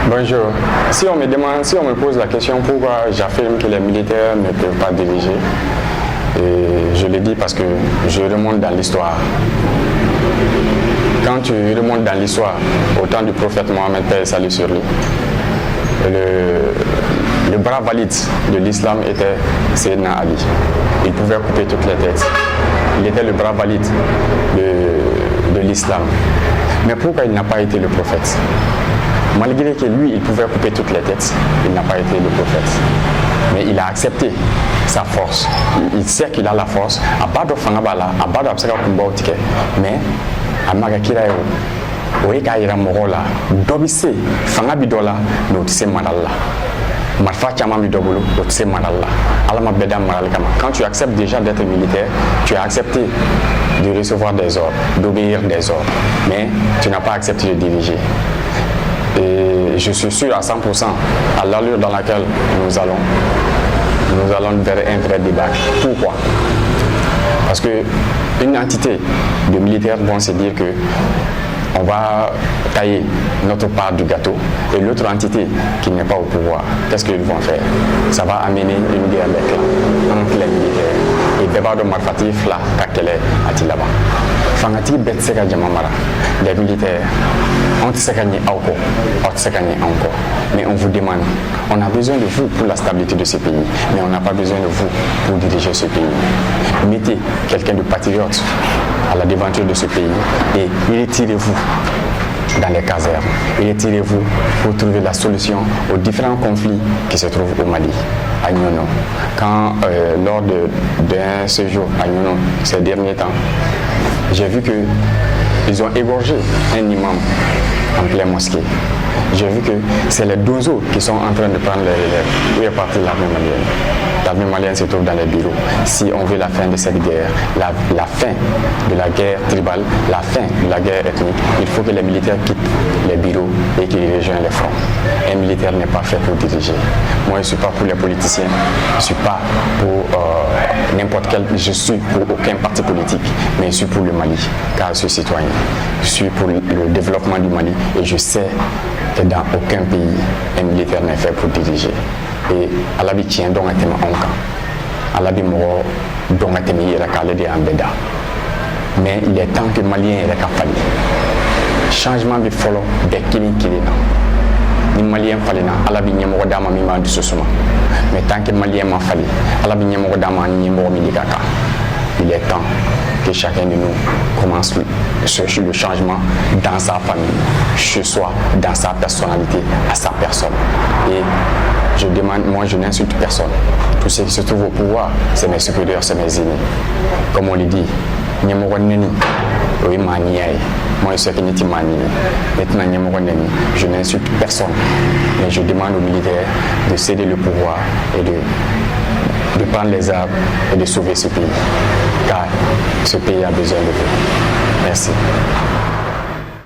Bonjour. Si on me pose la question pourquoi j'affirme que les militaires ne peuvent pas diriger, et je le dis parce que je remonte dans l'histoire. Quand tu remontes dans l'histoire, au temps du prophète Mohammed, paix et salut sur lui, le bras valide de l'islam était Sayyidina Ali. Il pouvait couper toutes les têtes. Il était le bras valide de l'islam. Mais pourquoi il n'a pas été le prophète? Malgré que lui, il pouvait couper toutes les têtes, il n'a pas été le prophète. Mais il a accepté sa force. Il sait qu'il a la force. Mais oye k'a yira mɔgɔw la dɔ bi se fanga bi dɔ la mais o tɛ se marali la marifa caman bi dɔ bolo o tɛ se marali la ala ma bɛɛ da marali kama. Quand tu acceptes déjà d'être militaire, tu as accepté de recevoir des ordres, d'obéir des ordres, mais tu n'as pas accepté de diriger. Et je suis sûr à 100% à l'allure dans laquelle nous allons vers un vrai débat. Pourquoi? Parce que une entité de militaires vont se dire que on va tailler notre part du gâteau et l'autre entité qui n'est pas au pouvoir, qu'est-ce qu'ils vont faire? Ça va amener une guerre des clans entre les militaires. Et débat de marfatif là, kakele atilaba. Fangati bet seka jamamara. Les militaires, on te seka ni auko, on te seka ni encore. Mais on vous demande, on a besoin de vous pour la stabilité de ce pays, mais on n'a pas besoin de vous pour diriger ce pays. Mettez quelqu'un de patriote à la devanture de ce pays et retirez-vous dans les casernes. Retirez-vous pour trouver la solution aux différents conflits qui se trouvent au Mali, à Nyono. Quand, lors d'un séjour à Nyono, ces derniers temps, j'ai vu qu'ils ont égorgé un imam en pleine mosquée. J'ai vu que c'est les dozos qui sont en train de prendre les relèves. Où est partie l'armée malienne? L'armée malienne se trouve dans les bureaux. Si on veut la fin de cette guerre, la fin de la guerre tribale, la fin de la guerre ethnique, il faut que les militaires quittent les bureaux et qu'ils rejoignent les fronts. Un militaire n'est pas fait pour diriger. Moi, je ne suis pas pour les politiciens, je ne suis pas pour n'importe quel, je suis pour aucun parti politique, mais je suis pour le Mali, car je suis citoyen. Je suis pour le développement du Mali et je sais que dans aucun pays, un militaire n'est fait pour diriger. Et à la vie tient donc à thème en à la vie mort donc à thème il a ambeda. Mais il est temps que les Maliens aient fallu. Changement de follow de kili ni Maliens fallu à la vie nyamo dama mi ma du sosuma. Mais tant que Maliens m'a fallu à la vie nyamo dama ni nyamo mi dikaka. Il est temps que chacun de nous commence le changement dans sa famille, chez soi, dans sa personnalité, à sa personne. Et je demande, moi je n'insulte personne. Tous ceux qui se trouvent au pouvoir, c'est mes supérieurs, c'est mes aînés. Comme on le dit, moi je sais que maintenant je n'insulte personne, mais je demande aux militaires de céder le pouvoir et de prendre les armes et de sauver ce pays, car ce pays a besoin de vous. Merci.